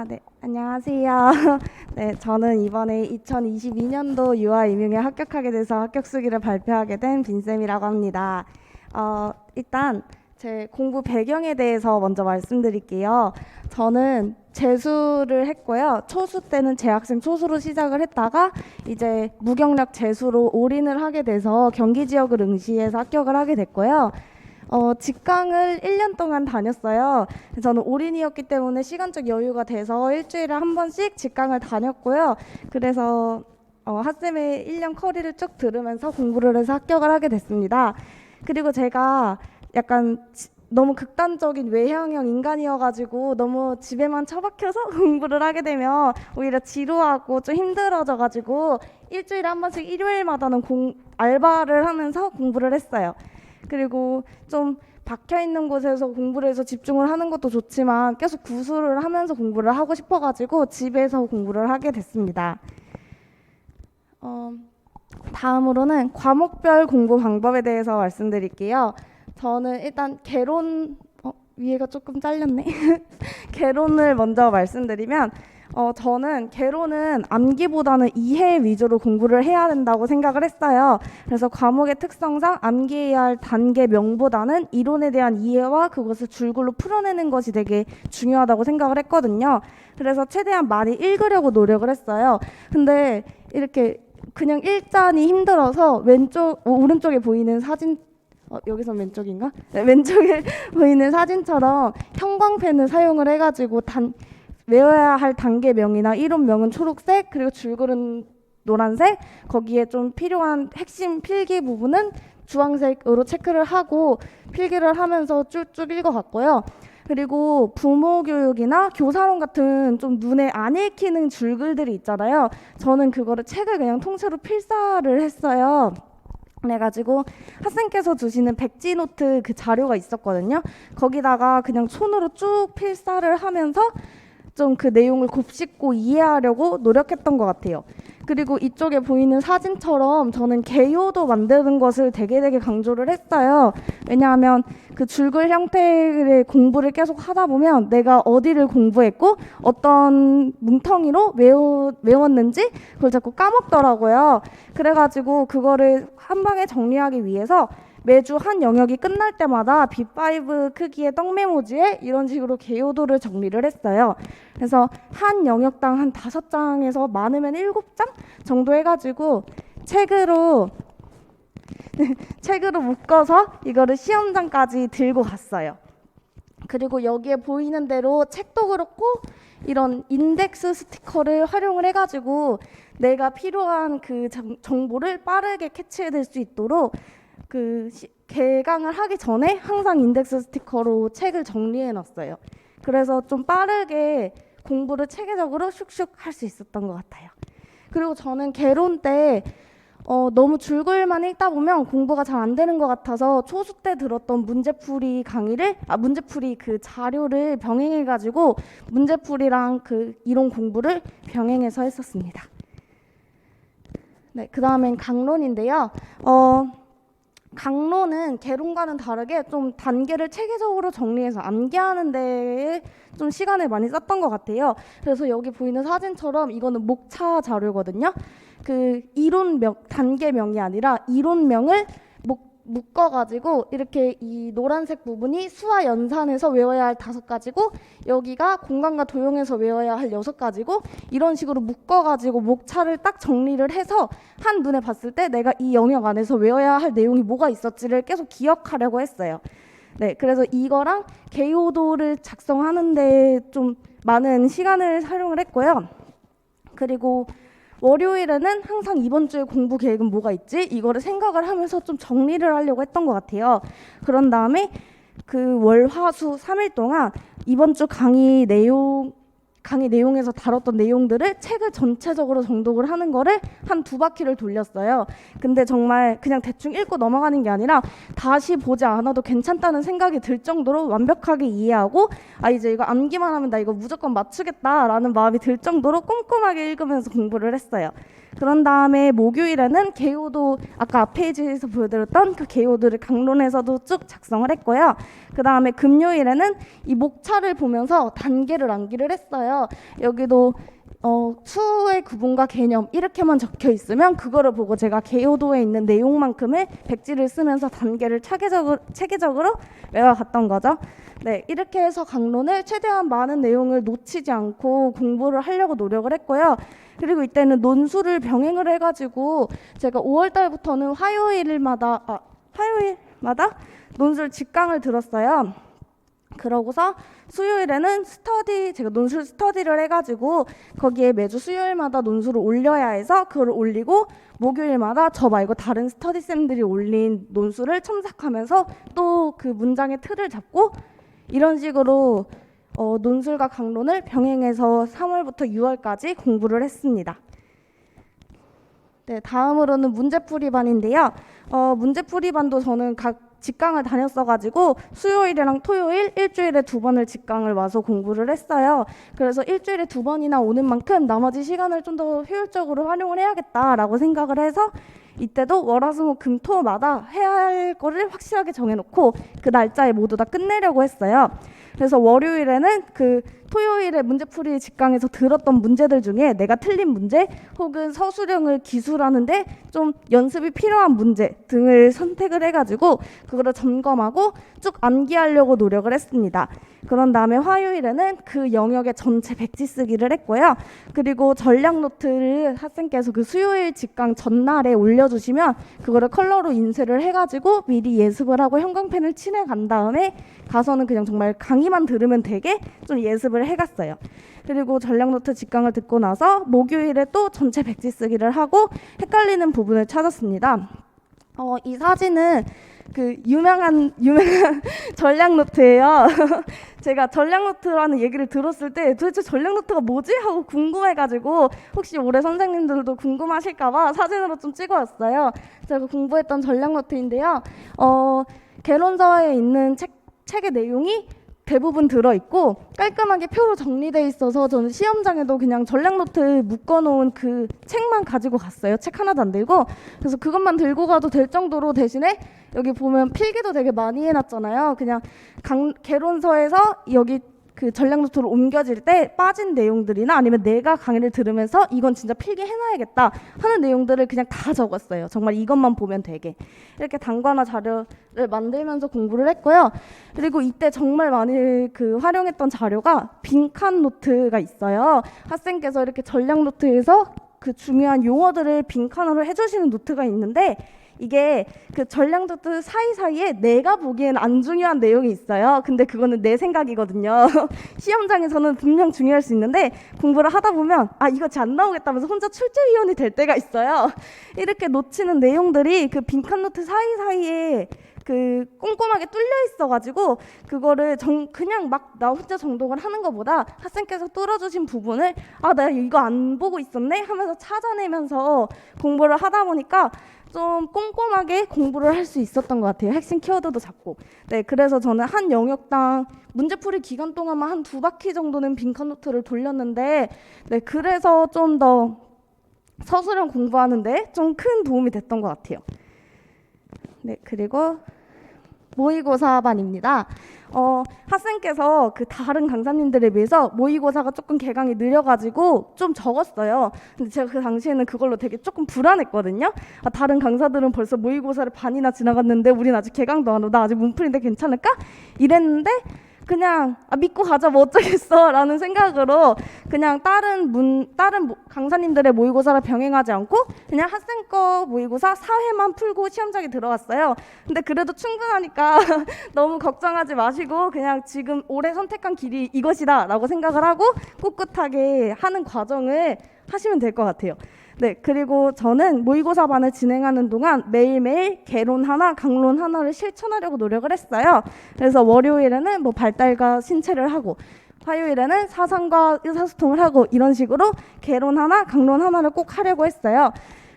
네, 안녕하세요. 네, 저는 이번에 2022년도 유아임용에 합격하게 돼서 합격수기를 발표하게 된 빈쌤이라고 합니다. 일단 제 공부 배경에 대해서 먼저 말씀드릴게요. 저는 재수를 했고요. 초수 때는 재학생 초수로 시작을 했다가 이제 무경력 재수로 올인을 하게 돼서 경기 지역을 응시해서 합격을 하게 됐고요. 직강을 1년 동안 다녔어요. 저는 올인이었기 때문에 시간적 여유가 돼서 일주일에 한 번씩 직강을 다녔고요. 그래서 핫쌤의 1년 커리를 쭉 들으면서 공부를 해서 합격을 하게 됐습니다. 그리고 제가 약간 너무 극단적인 외향형 인간이어가지고 너무 집에만 처박혀서 공부를 하게 되면 오히려 지루하고 좀 힘들어져가지고 일주일에 한 번씩 일요일마다는 알바를 하면서 공부를 했어요. 그리고 좀 박혀 있는 곳에서 공부를 해서 집중을 하는 것도 좋지만 계속 구술을 하면서 공부를 하고 싶어가지고 집에서 공부를 하게 됐습니다. 다음으로는 과목별 공부 방법에 대해서 말씀드릴게요. 저는 일단 개론, 위에가 조금 잘렸네. 개론을 먼저 말씀드리면 저는 개론은 암기보다는 이해 위주로 공부를 해야 된다고 생각을 했어요. 그래서 과목의 특성상 암기해야 할 단계명보다는 이론에 대한 이해와 그것을 줄글로 풀어내는 것이 되게 중요하다고 생각을 했거든요. 그래서 최대한 많이 읽으려고 노력을 했어요. 근데 이렇게 그냥 읽자니 힘들어서 오른쪽에 보이는 사진, 여기서 왼쪽인가? 네, 왼쪽에 보이는 사진처럼 형광펜을 사용을 해가지고 외워야 할 단계명이나 이론명은 초록색, 그리고 줄글은 노란색, 거기에 좀 필요한 핵심 필기 부분은 주황색으로 체크를 하고 필기를 하면서 쭉쭉 읽어갔고요. 그리고 부모 교육이나 교사론 같은 좀 눈에 안 읽히는 줄글들이 있잖아요. 저는 그거를 책을 그냥 통째로 필사를 했어요. 그래가지고 학생께서 주시는 백지노트 그 자료가 있었거든요. 거기다가 그냥 손으로 쭉 필사를 하면서 좀 그 내용을 곱씹고 이해하려고 노력했던 것 같아요. 그리고 이쪽에 보이는 사진처럼 저는 개요도 만드는 것을 되게 강조를 했어요. 왜냐하면 그 줄글 형태의 공부를 계속 하다 보면 내가 어디를 공부했고 어떤 뭉텅이로 외웠는지 그걸 자꾸 까먹더라고요. 그래가지고 그거를 한 방에 정리하기 위해서 매주 한 영역이 끝날 때마다 B5 크기의 떡메모지에 이런 식으로 개요도를 정리를 했어요. 그래서 한 영역당 한 5장에서 많으면 7장 정도 해가지고 책으로 묶어서 이거를 시험장까지 들고 갔어요. 그리고 여기에 보이는 대로 책도 그렇고 이런 인덱스 스티커를 활용을 해가지고 내가 필요한 그 정보를 빠르게 캐치해낼 수 있도록 개강을 하기 전에 항상 인덱스 스티커로 책을 정리해 놨어요. 그래서 좀 빠르게 공부를 체계적으로 슉슉 할 수 있었던 것 같아요. 그리고 저는 개론 때 너무 줄글만 읽다 보면 공부가 잘 안 되는 것 같아서 초수 때 들었던 문제풀이 그 자료를 병행해가지고 문제풀이랑 그 이론 공부를 병행해서 했었습니다. 네, 그 다음엔 강론인데요. 강론은 개론과는 다르게 좀 단계를 체계적으로 정리해서 암기하는 데에 좀 시간을 많이 썼던 것 같아요. 그래서 여기 보이는 사진처럼 이거는 목차 자료거든요. 그 단계명이 아니라 이론명을 묶어가지고 이렇게 이 노란색 부분이 수와 연산해서 외워야 할 5가지고 여기가 공간과 도형에서 외워야 할 6가지고 이런 식으로 묶어가지고 목차를 딱 정리를 해서 한눈에 봤을 때 내가 이 영역 안에서 외워야 할 내용이 뭐가 있었지를 계속 기억하려고 했어요. 네, 그래서 이거랑 개요도를 작성하는데 좀 많은 시간을 활용을 했고요. 그리고 월요일에는 항상 이번 주에 공부 계획은 뭐가 있지? 이거를 생각을 하면서 좀 정리를 하려고 했던 것 같아요. 그런 다음에 그 월, 화, 수 3일 동안 이번 주 강의 내용에서 다뤘던 내용들을 책을 전체적으로 정독을 하는 거를 한 2바퀴를 돌렸어요. 근데 정말 그냥 대충 읽고 넘어가는 게 아니라 다시 보지 않아도 괜찮다는 생각이 들 정도로 완벽하게 이해하고 이제 이거 암기만 하면 나 이거 무조건 맞추겠다라는 마음이 들 정도로 꼼꼼하게 읽으면서 공부를 했어요. 그런 다음에 목요일에는 개요도 아까 앞 페이지에서 보여드렸던 그 개요들을 강론에서도 쭉 작성을 했고요. 그 다음에 금요일에는 이 목차를 보면서 단계를 암기를 했어요. 여기도 수의 구분과 개념 이렇게만 적혀 있으면 그거를 보고 제가 개요도에 있는 내용만큼을 백지를 쓰면서 단계를 체계적으로 외워갔던 거죠. 네, 이렇게 해서 강론을 최대한 많은 내용을 놓치지 않고 공부를 하려고 노력을 했고요. 그리고 이때는 논술을 병행을 해가지고 제가 5월 달부터는 화요일마다 논술 직강을 들었어요. 그러고서 수요일에는 제가 논술 스터디를 해가지고 거기에 매주 수요일마다 논술을 올려야 해서 그걸 올리고 목요일마다 저 말고 다른 스터디쌤들이 올린 논술을 첨삭하면서 또 그 문장의 틀을 잡고 이런 식으로 논술과 강론을 병행해서 3월부터 6월까지 공부를 했습니다. 네, 다음으로는 문제풀이반인데요. 문제풀이반도 저는 각 직강을 다녔어가지고 수요일이랑 토요일 일주일에 2번을 직강을 와서 공부를 했어요. 그래서 일주일에 2번이나 오는 만큼 나머지 시간을 좀 더 효율적으로 활용을 해야겠다라고 생각을 해서 이때도 월화수목금토마다 해야 할 거를 확실하게 정해놓고 그 날짜에 모두 다 끝내려고 했어요. 그래서 월요일에는 그 토요일에 문제풀이 직강에서 들었던 문제들 중에 내가 틀린 문제 혹은 서술형을 기술하는데 좀 연습이 필요한 문제 등을 선택을 해가지고 그거를 점검하고 쭉 암기하려고 노력을 했습니다. 그런 다음에 화요일에는 그 영역의 전체 백지 쓰기를 했고요. 그리고 전략 노트를 학생께서 그 수요일 직강 전날에 올려주시면 그거를 컬러로 인쇄를 해가지고 미리 예습을 하고 형광펜을 칠해간 다음에 가서는 그냥 정말 강의만 들으면 되게 좀 예습을 해갔어요. 그리고 전략 노트 직강을 듣고 나서 목요일에 또 전체 백지 쓰기를 하고 헷갈리는 부분을 찾았습니다. 이 사진은 그 유명한 전략 노트예요. 제가 전략 노트라는 얘기를 들었을 때 도대체 전략 노트가 뭐지? 하고 궁금해가지고 혹시 올해 선생님들도 궁금하실까봐 사진으로 좀 찍어왔어요. 제가 공부했던 전략 노트인데요. 개론서에 있는 책의 내용이 대부분 들어있고 깔끔하게 표로 정리되어 있어서 저는 시험장에도 그냥 전략 노트 묶어놓은 그 책만 가지고 갔어요. 책 하나도 안 들고. 그래서 그것만 들고 가도 될 정도로 대신에 여기 보면 필기도 되게 많이 해놨잖아요. 그냥 개론서에서 여기 그 전략 노트로 옮겨질 때 빠진 내용들이나 아니면 내가 강의를 들으면서 이건 진짜 필기해놔야겠다 하는 내용들을 그냥 다 적었어요. 정말 이것만 보면 되게. 이렇게 단관화 자료를 만들면서 공부를 했고요. 그리고 이때 정말 많이 활용했던 자료가 빈칸 노트가 있어요. 학생께서 이렇게 전략 노트에서 그 중요한 용어들을 빈칸으로 해주시는 노트가 있는데 이게 그 전략 노트 사이사이에 내가 보기엔 안 중요한 내용이 있어요. 근데 그거는 내 생각이거든요. 시험장에서는 분명 중요할 수 있는데 공부를 하다 보면 이거 잘 안 나오겠다면서 혼자 출제위원이 될 때가 있어요. 이렇게 놓치는 내용들이 그 빈칸 노트 사이사이에 그 꼼꼼하게 뚫려 있어가지고 그거를 그냥 막 나 혼자 정독을 하는 것보다 학생께서 뚫어주신 부분을 내가 이거 안 보고 있었네 하면서 찾아내면서 공부를 하다 보니까 좀 꼼꼼하게 공부를 할 수 있었던 것 같아요. 핵심 키워드도 잡고. 네, 그래서 저는 한 영역당 문제풀이 기간 동안만 한 2바퀴 정도는 빈칸 노트를 돌렸는데 네, 그래서 좀 더 서술형 공부하는데 좀 큰 도움이 됐던 것 같아요. 네, 그리고 모의고사반입니다. 학생께서 그 다른 강사님들에 비해서 모의고사가 조금 개강이 느려가지고 좀 적었어요. 근데 제가 그 당시에는 그걸로 되게 조금 불안했거든요. 다른 강사들은 벌써 모의고사를 반이나 지나갔는데 우린 아직 개강도 안 하고 나 아직 문풀인데 괜찮을까? 이랬는데 그냥 믿고 가자 뭐 어쩌겠어 라는 생각으로 그냥 다른 강사님들의 모의고사를 병행하지 않고 그냥 학생 거 모의고사 4회만 풀고 시험장에 들어갔어요. 근데 그래도 충분하니까 너무 걱정하지 마시고 그냥 지금 올해 선택한 길이 이것이다 라고 생각을 하고 꿋꿋하게 하는 과정을 하시면 될 것 같아요. 네, 그리고 저는 모의고사반을 진행하는 동안 매일매일 개론 하나, 강론 하나를 실천하려고 노력을 했어요. 그래서 월요일에는 뭐 발달과 신체를 하고 화요일에는 사상과 의사소통을 하고 이런 식으로 개론 하나, 강론 하나를 꼭 하려고 했어요.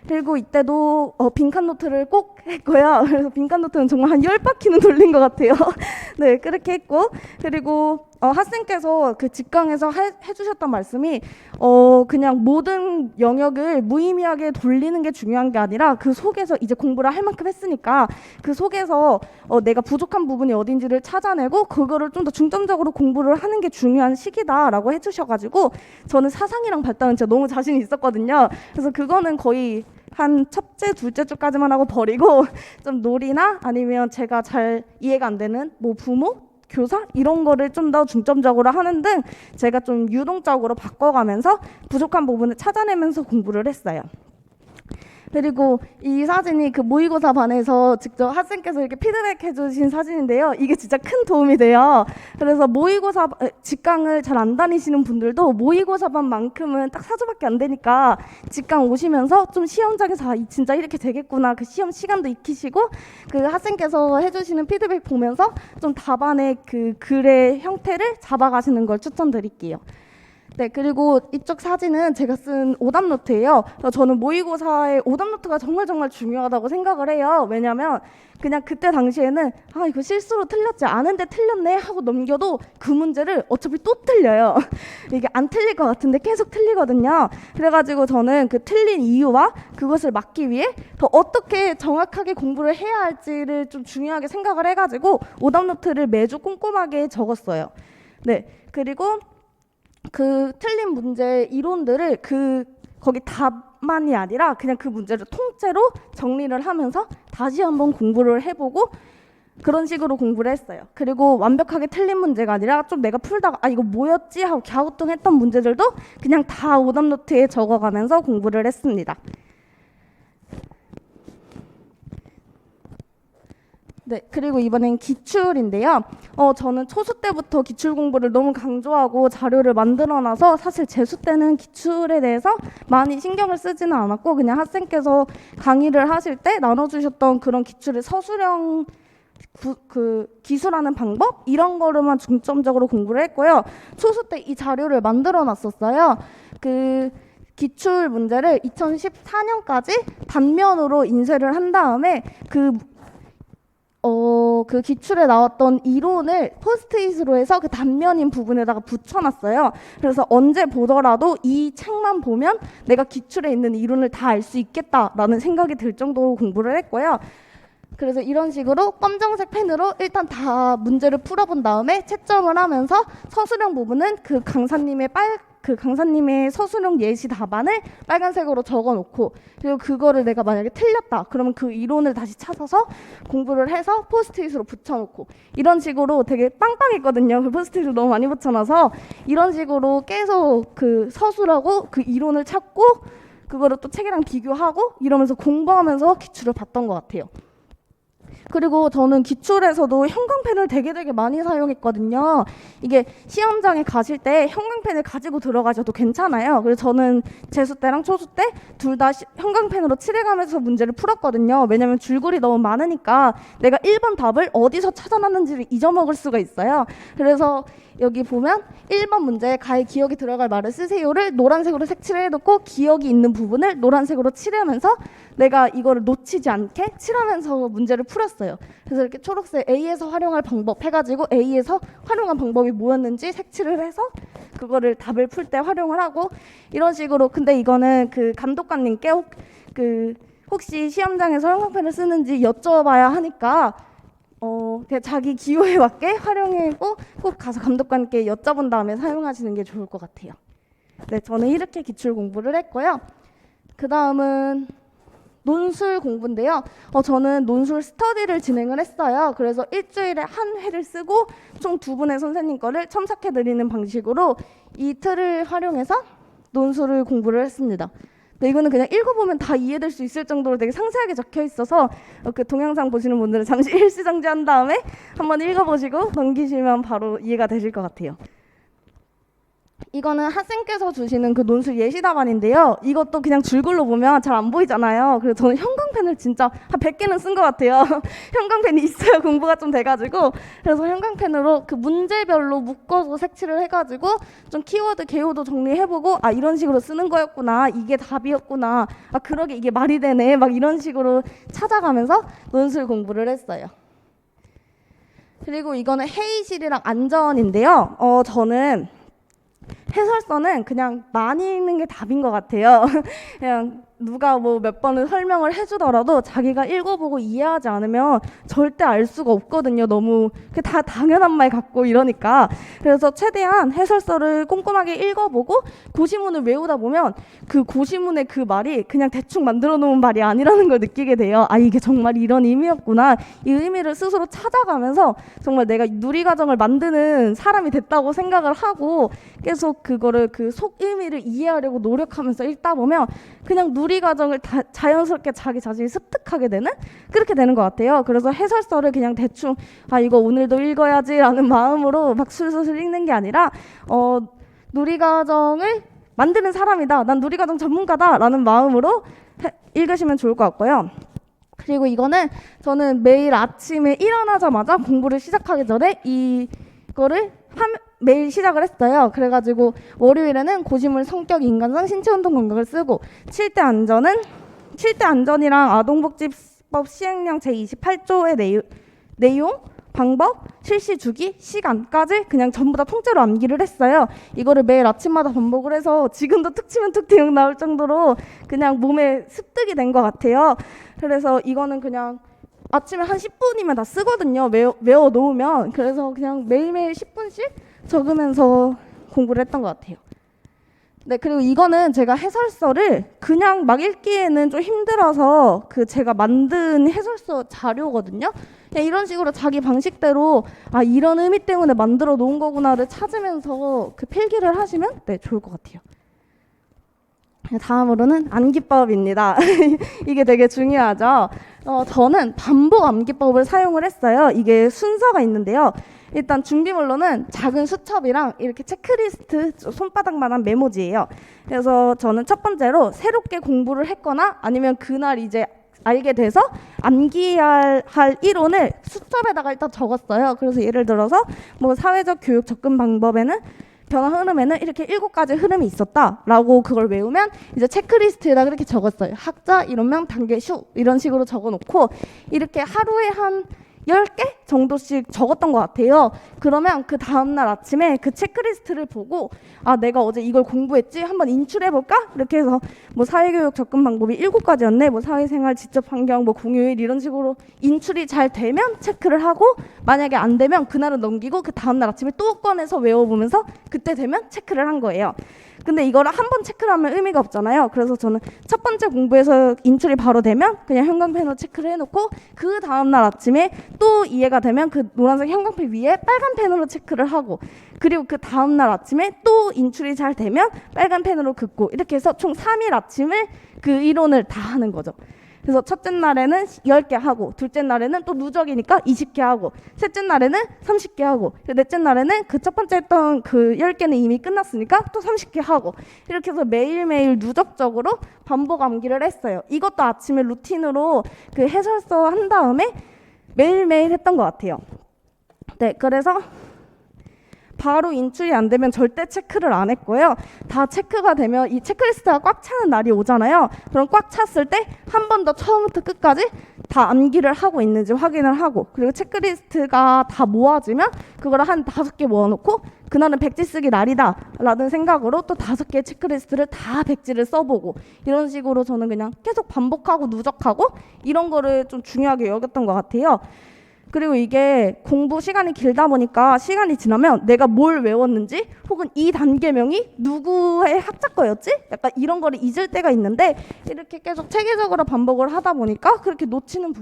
그리고 이때도 빈칸 노트를 꼭 했고요. 그래서 빈칸 노트는 정말 한 10바퀴는 돌린 것 같아요. 네, 그렇게 했고, 그리고 학생께서 그 직강에서 해주셨던 말씀이 그냥 모든 영역을 무의미하게 돌리는 게 중요한 게 아니라 그 속에서 이제 공부를 할 만큼 했으니까 그 속에서 내가 부족한 부분이 어딘지를 찾아내고 그거를 좀 더 중점적으로 공부를 하는 게 중요한 시기다라고 해주셔가지고 저는 사상이랑 발달은 진짜 너무 자신이 있었거든요. 그래서 그거는 거의 한 첫째, 둘째 주까지만 하고 버리고 좀 놀이나 아니면 제가 잘 이해가 안 되는 뭐 부모, 교사 이런 거를 좀 더 중점적으로 하는 등 제가 좀 유동적으로 바꿔가면서 부족한 부분을 찾아내면서 공부를 했어요. 그리고 이 사진이 그 모의고사 반에서 직접 학생께서 이렇게 피드백 해주신 사진인데요. 이게 진짜 큰 도움이 돼요. 그래서 모의고사 직강을 잘 안 다니시는 분들도 모의고사 반만큼은 딱 4주밖에 안 되니까 직강 오시면서 좀 시험장에서 진짜 이렇게 되겠구나 그 시험 시간도 익히시고 그 학생께서 해주시는 피드백 보면서 좀 답안의 그 글의 형태를 잡아가시는 걸 추천드릴게요. 네, 그리고 이쪽 사진은 제가 쓴 오답노트예요. 저는 모의고사의 오답노트가 정말 중요하다고 생각을 해요. 왜냐면 그냥 그때 당시에는 이거 실수로 틀렸지 않은데 틀렸네 하고 넘겨도 그 문제를 어차피 또 틀려요. 이게 안 틀릴 것 같은데 계속 틀리거든요. 그래가지고 저는 그 틀린 이유와 그것을 막기 위해 더 어떻게 정확하게 공부를 해야 할지를 좀 중요하게 생각을 해가지고 오답노트를 매주 꼼꼼하게 적었어요. 네, 그리고 그 틀린 문제 이론들을 거기 답만이 아니라 그냥 그 문제를 통째로 정리를 하면서 다시 한번 공부를 해보고 그런 식으로 공부를 했어요. 그리고 완벽하게 틀린 문제가 아니라 좀 내가 풀다가 이거 뭐였지 하고 갸우뚱했던 문제들도 그냥 다 오답노트에 적어가면서 공부를 했습니다. 네, 그리고 이번엔 기출인데요. 저는 초수 때부터 기출 공부를 너무 강조하고 자료를 만들어놔서 사실 재수 때는 기출에 대해서 많이 신경을 쓰지는 않았고 그냥 학생께서 강의를 하실 때 나눠주셨던 그런 기출의 서술형 기술하는 방법 이런 거로만 중점적으로 공부를 했고요. 초수 때 이 자료를 만들어놨었어요. 그 기출 문제를 2014년까지 단면으로 인쇄를 한 다음에 그 기출에 나왔던 이론을 포스트잇으로 해서 그 단면인 부분에다가 붙여놨어요. 그래서 언제 보더라도 이 책만 보면 내가 기출에 있는 이론을 다 알 수 있겠다라는 생각이 들 정도로 공부를 했고요. 그래서 이런 식으로 검정색 펜으로 일단 다 문제를 풀어본 다음에 채점을 하면서 서술형 부분은 그 강사님의 서술형 예시 답안을 빨간색으로 적어놓고 그리고 그거를 내가 만약에 틀렸다 그러면 그 이론을 다시 찾아서 공부를 해서 포스트잇으로 붙여놓고 이런 식으로 되게 빵빵했거든요. 그 포스트잇을 너무 많이 붙여놔서 이런 식으로 계속 그 서술하고 그 이론을 찾고 그거를 또 책이랑 비교하고 이러면서 공부하면서 기출을 봤던 것 같아요. 그리고 저는 기출에서도 형광펜을 되게 많이 사용했거든요. 이게 시험장에 가실 때 형광펜을 가지고 들어가셔도 괜찮아요. 그래서 저는 재수 때랑 초수 때 둘 다 형광펜으로 칠해가면서 문제를 풀었거든요. 왜냐면 줄글이 너무 많으니까 내가 1번 답을 어디서 찾아놨는지를 잊어먹을 수가 있어요. 그래서 여기 보면 1번 문제에 가에 기억이 들어갈 말을 쓰세요를 노란색으로 색칠을 해놓고 기억이 있는 부분을 노란색으로 칠하면서 내가 이거를 놓치지 않게 칠하면서 문제를 풀었어요. 그래서 이렇게 초록색 A에서 활용할 방법 해가지고 A에서 활용한 방법이 뭐였는지 색칠을 해서 그거를 답을 풀 때 활용을 하고 이런 식으로. 근데 이거는 그 감독관님께 혹시 시험장에서 형광펜을 쓰는지 여쭤봐야 하니까 그냥 자기 기호에 맞게 활용하고 꼭 가서 감독관께 여쭤본 다음에 사용하시는 게 좋을 것 같아요. 네, 저는 이렇게 기출 공부를 했고요. 그 다음은 논술 공부인데요. 저는 논술 스터디를 진행을 했어요. 그래서 일주일에 한 회를 쓰고 총 2분의 선생님 거를 첨삭해드리는 방식으로 이 틀을 활용해서 논술을 공부를 했습니다. 네, 이거는 그냥 읽어보면 다 이해될 수 있을 정도로 되게 상세하게 적혀 있어서 그 동영상 보시는 분들은 잠시 일시정지한 다음에 한번 읽어보시고 넘기시면 바로 이해가 되실 것 같아요. 이거는 학생께서 주시는 그 논술 예시 답안인데요. 이것도 그냥 줄글로 보면 잘 안 보이잖아요. 그래서 저는 형광펜을 진짜 한 100개는 쓴 것 같아요. 형광펜이 있어야 공부가 좀 돼가지고, 그래서 형광펜으로 그 문제별로 묶어서 색칠을 해가지고 좀 키워드 개요도 정리해보고, 아 이런 식으로 쓰는 거였구나, 이게 답이었구나, 아 그러게 이게 말이 되네, 막 이런 식으로 찾아가면서 논술 공부를 했어요. 그리고 이거는 회의실이랑 안전인데요. 저는 해설서는 그냥 많이 읽는 게 답인 것 같아요. 그냥 누가 뭐 몇 번을 설명을 해주더라도 자기가 읽어보고 이해하지 않으면 절대 알 수가 없거든요. 너무 다 당연한 말 같고 이러니까. 그래서 최대한 해설서를 꼼꼼하게 읽어보고 고시문을 외우다 보면 그 고시문의 그 말이 그냥 대충 만들어 놓은 말이 아니라는 걸 느끼게 돼요. 아 이게 정말 이런 의미였구나. 이 의미를 스스로 찾아가면서 정말 내가 누리과정을 만드는 사람이 됐다고 생각을 하고 계속 그거를 그 속 의미를 이해하려고 노력하면서 읽다 보면 그냥 누리 과정을 자연스럽게 자기 자신이 습득하게 되는 그렇게 되는 것 같아요. 그래서 해설서를 그냥 대충 아 이거 오늘도 읽어야지라는 마음으로 막 술술 읽는 게 아니라 누리 과정을 만드는 사람이다. 난 누리 과정 전문가다라는 마음으로 읽으시면 좋을 것 같고요. 그리고 이거는 저는 매일 아침에 일어나자마자 공부를 시작하기 전에 이거를 매일 시작을 했어요. 그래가지고 월요일에는 고시물 성격 인간상 신체운동 감각을 쓰고 7대 안전이랑 아동복지법 시행령 제28조의 내용, 방법, 실시 주기, 시간까지 그냥 전부 다 통째로 암기를 했어요. 이거를 매일 아침마다 반복을 해서 지금도 툭 치면 툭 대응 나올 정도로 그냥 몸에 습득이 된 것 같아요. 그래서 이거는 그냥 아침에 한 10분이면 다 쓰거든요. 외워 놓으면. 그래서 그냥 매일매일 10분씩 적으면서 공부를 했던 것 같아요. 네, 그리고 이거는 제가 해설서를 그냥 막 읽기에는 좀 힘들어서 그 제가 만든 해설서 자료거든요. 그냥 이런 식으로 자기 방식대로 아 이런 의미 때문에 만들어 놓은 거구나를 찾으면서 그 필기를 하시면 네 좋을 것 같아요. 다음으로는 암기법입니다. 이게 되게 중요하죠. 저는 반복 암기법을 사용을 했어요. 이게 순서가 있는데요. 일단 준비물로는 작은 수첩이랑 이렇게 체크리스트 손바닥만한 메모지예요. 그래서 저는 첫 번째로 새롭게 공부를 했거나 아니면 그날 이제 알게 돼서 암기할 이론을 수첩에다가 일단 적었어요. 그래서 예를 들어서 뭐 사회적 교육 접근 방법에는 변화 흐름에는 이렇게 7가지 흐름이 있었다라고 그걸 외우면 이제 체크리스트에다 그렇게 적었어요. 학자, 이론명, 단계, 슈 이런 식으로 적어놓고 이렇게 하루에 한 10개 정도씩 적었던 것 같아요. 그러면 그 다음날 아침에 그 체크리스트를 보고 아 내가 어제 이걸 공부했지? 한번 인출해볼까? 이렇게 해서 뭐 사회교육 접근 방법이 7가지였네. 뭐 사회생활, 지적환경, 뭐 공휴일 이런 식으로 인출이 잘 되면 체크를 하고 만약에 안 되면 그날은 넘기고 그 다음날 아침에 또 꺼내서 외워보면서 그때 되면 체크를 한 거예요. 근데 이거를 한 번 체크를 하면 의미가 없잖아요. 그래서 저는 첫 번째 공부에서 인출이 바로 되면 그냥 형광펜으로 체크를 해놓고 그 다음날 아침에 또 이해가 되면 그 노란색 형광펜 위에 빨간 펜으로 체크를 하고 그리고 그 다음날 아침에 또 인출이 잘 되면 빨간 펜으로 긋고 이렇게 해서 총 3일 아침을 그 이론을 다 하는 거죠. 그래서 첫째 날에는 10개 하고 둘째 날에는 또 누적이니까 20개 하고 셋째 날에는 30개 하고 넷째 날에는 그 첫 번째 했던 그 10개는 이미 끝났으니까 또 30개 하고 이렇게 해서 매일매일 누적적으로 반복 암기를 했어요. 이것도 아침에 루틴으로 그 해설서 한 다음에 매일매일 했던 것 같아요. 네, 그래서 바로 인출이 안 되면 절대 체크를 안 했고요. 다 체크가 되면 이 체크리스트가 꽉 차는 날이 오잖아요. 그럼 꽉 찼을 때 한 번 더 처음부터 끝까지 다 암기를 하고 있는지 확인을 하고 그리고 체크리스트가 다 모아지면 그걸 한 5개 모아놓고 그날은 백지 쓰기 날이다 라는 생각으로 또 5개의 체크리스트를 다 백지를 써보고 이런 식으로 저는 그냥 계속 반복하고 누적하고 이런 거를 좀 중요하게 여겼던 것 같아요. 그리고 이게 공부 시간이 길다 보니까 시간이 지나면 내가 뭘 외웠는지 혹은 이 단계명이 누구의 학자 거였지? 약간 이런 거를 잊을 때가 있는데 이렇게 계속 체계적으로 반복을 하다 보니까 그렇게 놓치는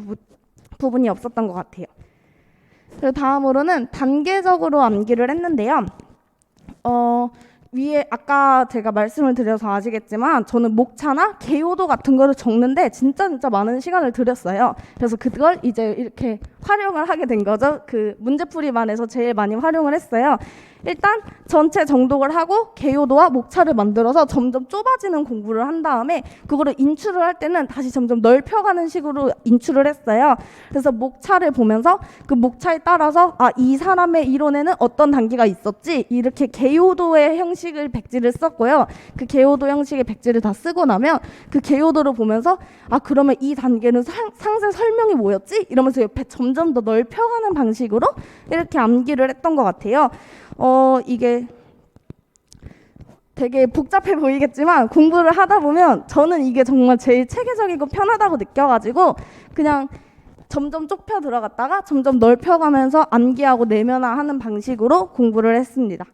부분이 없었던 것 같아요. 그리고 다음으로는 단계적으로 암기를 했는데요. 위에 아까 제가 말씀을 드려서 아시겠지만 저는 목차나 개요도 같은 거를 적는데 진짜 많은 시간을 들였어요. 그래서 그걸 이제 이렇게 활용을 하게 된 거죠. 그 문제풀이반에서 제일 많이 활용을 했어요. 일단 전체 정독을 하고 개요도와 목차를 만들어서 점점 좁아지는 공부를 한 다음에 그거를 인출을 할 때는 다시 점점 넓혀가는 식으로 인출을 했어요. 그래서 목차를 보면서 그 목차에 따라서 이 사람의 이론에는 어떤 단계가 있었지, 이렇게 개요도의 형식을 백지를 썼고요. 그 개요도 형식의 백지를 다 쓰고 나면 그 개요도를 보면서 그러면 이 단계는 상세 설명이 뭐였지? 이러면서 옆에 점점 더 넓혀가는 방식으로 이렇게 암기를 했던 것 같아요. 이게 되게 복잡해 보이겠지만 공부를 하다 보면 저는 이게 정말 제일 체계적이고 편하다고 느껴가지고 그냥 점점 좁혀 들어갔다가 점점 넓혀가면서 암기하고 내면화하는 방식으로 공부를 했습니다.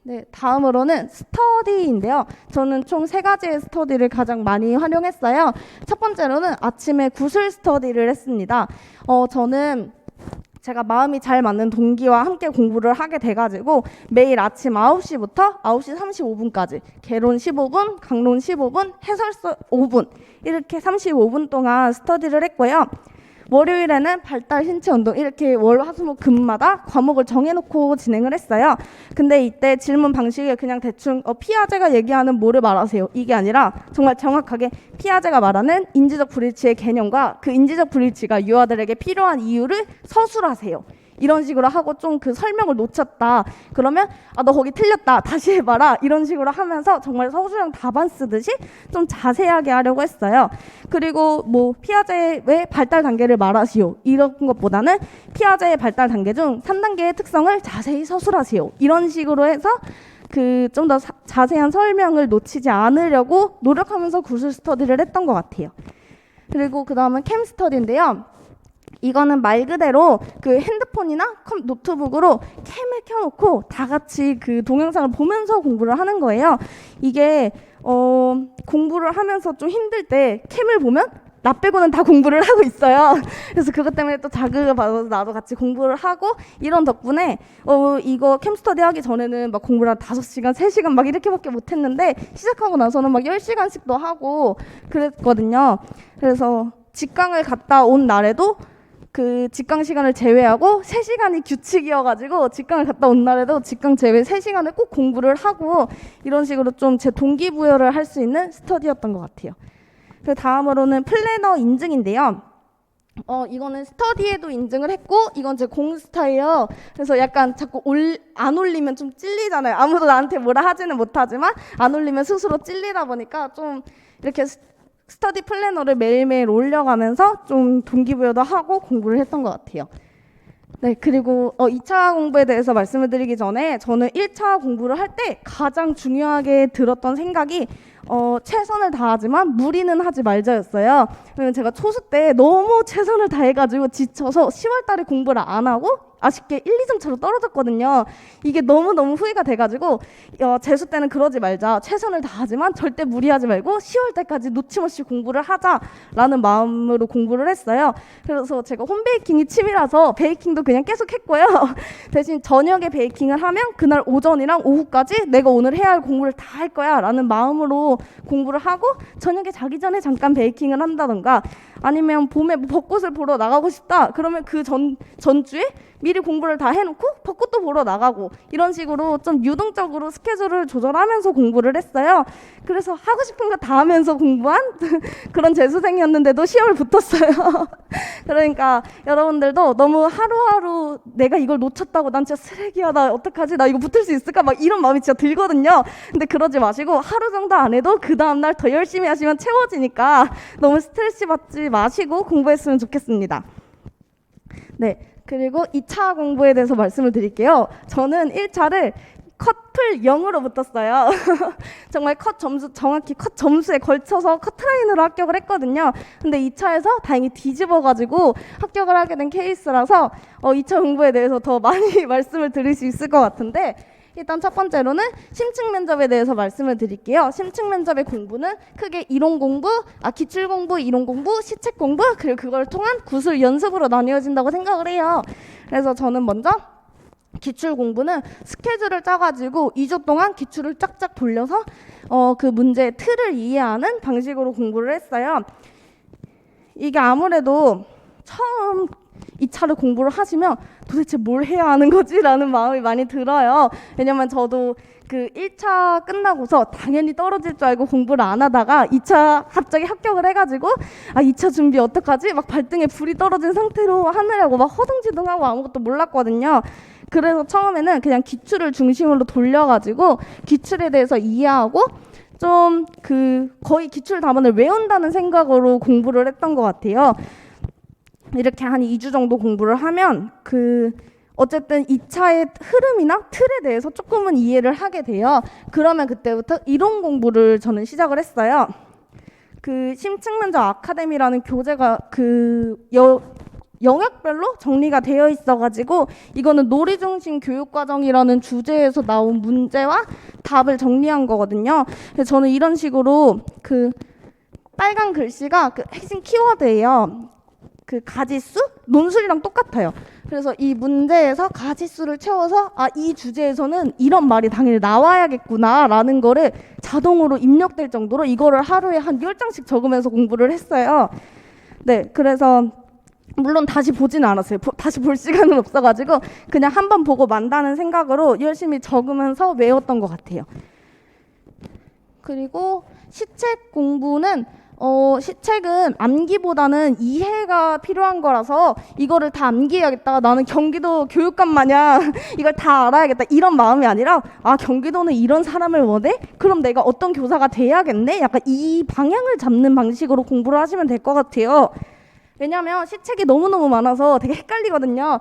네, 다음으로는 스터디인데요. 저는 총 3가지의 스터디를 가장 많이 활용했어요. 첫 번째로는 아침에 구술 스터디를 했습니다. 저는 제가 마음이 잘 맞는 동기와 함께 공부를 하게 돼가지고 매일 아침 9시부터 9시 35분까지 개론 15분, 강론 15분, 해설서 5분 이렇게 35분 동안 스터디를 했고요. 월요일에는 발달 신체 운동 이렇게 월, 화, 수, 목, 금마다 과목을 정해놓고 진행을 했어요. 근데 이때 질문 방식이 그냥 대충 피아제가 얘기하는 뭐를 말하세요? 이게 아니라 정말 정확하게 피아제가 말하는 인지적 불일치의 개념과 그 인지적 불일치가 유아들에게 필요한 이유를 서술하세요. 이런 식으로 하고 좀 그 설명을 놓쳤다. 그러면 너 거기 틀렸다. 다시 해봐라. 이런 식으로 하면서 정말 서술형 답안 쓰듯이 좀 자세하게 하려고 했어요. 그리고 뭐 피아제의 발달 단계를 말하시오. 이런 것보다는 피아제의 발달 단계 중 3단계의 특성을 자세히 서술하시오. 이런 식으로 해서 그 좀 더 자세한 설명을 놓치지 않으려고 노력하면서 구술 스터디를 했던 것 같아요. 그리고 그 다음은 캠 스터디인데요. 이거는 말 그대로 그 핸드폰이나 노트북으로 캠을 켜놓고 다 같이 그 동영상을 보면서 공부를 하는 거예요. 이게 공부를 하면서 좀 힘들 때 캠을 보면 나 빼고는 다 공부를 하고 있어요. 그래서 그것 때문에 또 자극을 받아서 나도 같이 공부를 하고 이런 덕분에 이거 캠 스터디 하기 전에는 막 공부를 한 5시간, 3시간 막 이렇게밖에 못했는데 시작하고 나서는 막 10시간씩도 하고 그랬거든요. 그래서 직강을 갔다 온 날에도 그 직강 시간을 제외하고 3시간이 규칙이어가지고 직강을 갔다 온 날에도 직강 제외 3시간을 꼭 공부를 하고 이런 식으로 좀 제 동기부여를 할 수 있는 스터디였던 것 같아요. 그 다음으로는 플래너 인증인데요. 이거는 스터디에도 인증을 했고 이건 제 공스타예요. 그래서 약간 자꾸 안 올리면 좀 찔리잖아요. 아무도 나한테 뭐라 하지는 못하지만 안 올리면 스스로 찔리다 보니까 좀 이렇게 스터디 플래너를 매일매일 올려가면서 좀 동기부여도 하고 공부를 했던 것 같아요. 네, 그리고 2차 공부에 대해서 말씀을 드리기 전에 저는 1차 공부를 할 때 가장 중요하게 들었던 생각이 최선을 다하지만 무리는 하지 말자였어요. 왜냐면 제가 초수 때 너무 최선을 다해가지고 지쳐서 10월 달에 공부를 안 하고 아쉽게 1, 2점 차로 떨어졌거든요. 이게 너무너무 후회가 돼가지고 재수 때는 그러지 말자. 최선을 다하지만 절대 무리하지 말고 10월 때까지 놓침없이 공부를 하자라는 마음으로 공부를 했어요. 그래서 제가 홈베이킹이 취미라서 베이킹도 그냥 계속 했고요. 대신 저녁에 베이킹을 하면 그날 오전이랑 오후까지 내가 오늘 해야 할 공부를 다 할 거야 라는 마음으로 공부를 하고 저녁에 자기 전에 잠깐 베이킹을 한다던가 아니면 봄에 벚꽃을 보러 나가고 싶다. 그러면 그 전주에 미리 공부를 다 해놓고 벚꽃도 보러 나가고 이런 식으로 좀 유동적으로 스케줄을 조절하면서 공부를 했어요. 그래서 하고 싶은 거 다 하면서 공부한 그런 재수생이었는데도 시험을 붙었어요. 그러니까 여러분들도 너무 하루하루 내가 이걸 놓쳤다고 난 진짜 쓰레기야, 나 어떡하지, 나 이거 붙을 수 있을까 막 이런 마음이 진짜 들거든요. 근데 그러지 마시고 하루 정도 안 해도 그 다음날 더 열심히 하시면 채워지니까 너무 스트레스 받지 마시고 공부했으면 좋겠습니다. 네. 그리고 2차 공부에 대해서 말씀을 드릴게요. 저는 1차를 컷풀 0으로 붙었어요. 정말 정확히 컷 점수에 걸쳐서 커트라인으로 합격을 했거든요. 근데 2차에서 다행히 뒤집어가지고 합격을 하게 된 케이스라서 2차 공부에 대해서 더 많이 말씀을 드릴 수 있을 것 같은데 일단 첫 번째로는 심층 면접에 대해서 말씀을 드릴게요. 심층 면접의 공부는 크게 이론 공부, 기출 공부, 이론 공부, 시책 공부, 그리고 그걸 통한 구술 연습으로 나뉘어진다고 생각을 해요. 그래서 저는 먼저 기출 공부는 스케줄을 짜가지고 2주 동안 기출을 쫙쫙 돌려서 그 문제의 틀을 이해하는 방식으로 공부를 했어요. 이게 아무래도 처음 2차를 공부를 하시면 도대체 뭘 해야 하는 거지? 라는 마음이 많이 들어요. 왜냐면 저도 그 1차 끝나고서 당연히 떨어질 줄 알고 공부를 안 하다가 2차 갑자기 합격을 해가지고 2차 준비 어떡하지? 막 발등에 불이 떨어진 상태로 하느라고 막 허둥지둥하고 아무것도 몰랐거든요. 그래서 처음에는 그냥 기출을 중심으로 돌려가지고 기출에 대해서 이해하고 좀 거의 기출 답안을 외운다는 생각으로 공부를 했던 것 같아요. 이렇게 한 2주 정도 공부를 하면 어쨌든 2차의 흐름이나 틀에 대해서 조금은 이해를 하게 돼요. 그러면 그때부터 이론 공부를 저는 시작을 했어요. 심층면접 아카데미라는 교재가 영역별로 정리가 되어 있어가지고 이거는 놀이중심 교육과정이라는 주제에서 나온 문제와 답을 정리한 거거든요. 그래서 저는 이런 식으로 빨간 글씨가 핵심 키워드예요. 가지수? 논술이랑 똑같아요. 그래서 이 문제에서 가지수를 채워서 이 주제에서는 이런 말이 당연히 나와야겠구나 라는 거를 자동으로 입력될 정도로 이거를 하루에 한 10장씩 적으면서 공부를 했어요. 네, 그래서 물론 다시 보지는 않았어요. 다시 볼 시간은 없어가지고 그냥 한번 보고 만다는 생각으로 열심히 적으면서 외웠던 것 같아요. 그리고 시책 공부는 시책은 암기보다는 이해가 필요한 거라서 이거를 다 암기해야겠다. 나는 경기도 교육감 마냥 이걸 다 알아야겠다. 이런 마음이 아니라 경기도는 이런 사람을 원해? 그럼 내가 어떤 교사가 돼야겠네? 약간 이 방향을 잡는 방식으로 공부를 하시면 될 것 같아요. 왜냐면 시책이 너무너무 많아서 되게 헷갈리거든요.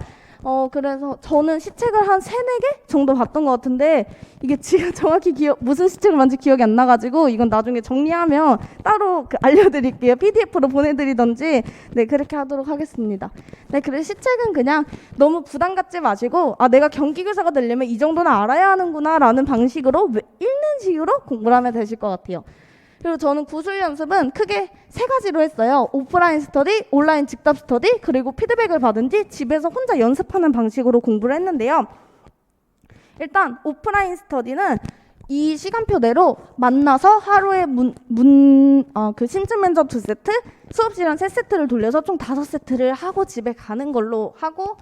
그래서 저는 시책을 한 3-4개 정도 봤던 것 같은데 이게 지금 정확히 무슨 시책을 봤는지 기억이 안 나가지고 이건 나중에 정리하면 따로 알려드릴게요. PDF로 보내드리던지 그렇게 하도록 하겠습니다. 그래서 시책은 그냥 너무 부담 갖지 마시고 내가 경기교사가 되려면 이 정도는 알아야 하는구나 라는 방식으로 읽는 식으로 공부를 하면 되실 것 같아요. 그리고 저는 구술 연습은 크게 3가지로 했어요. 오프라인 스터디, 온라인 즉답 스터디, 그리고 피드백을 받은 뒤 집에서 혼자 연습하는 방식으로 공부를 했는데요. 일단 오프라인 스터디는 이 시간표대로 만나서 하루에 심층 면접 2세트, 수업 시간 3세트를 돌려서 총 5세트를 하고 집에 가는 걸로 하고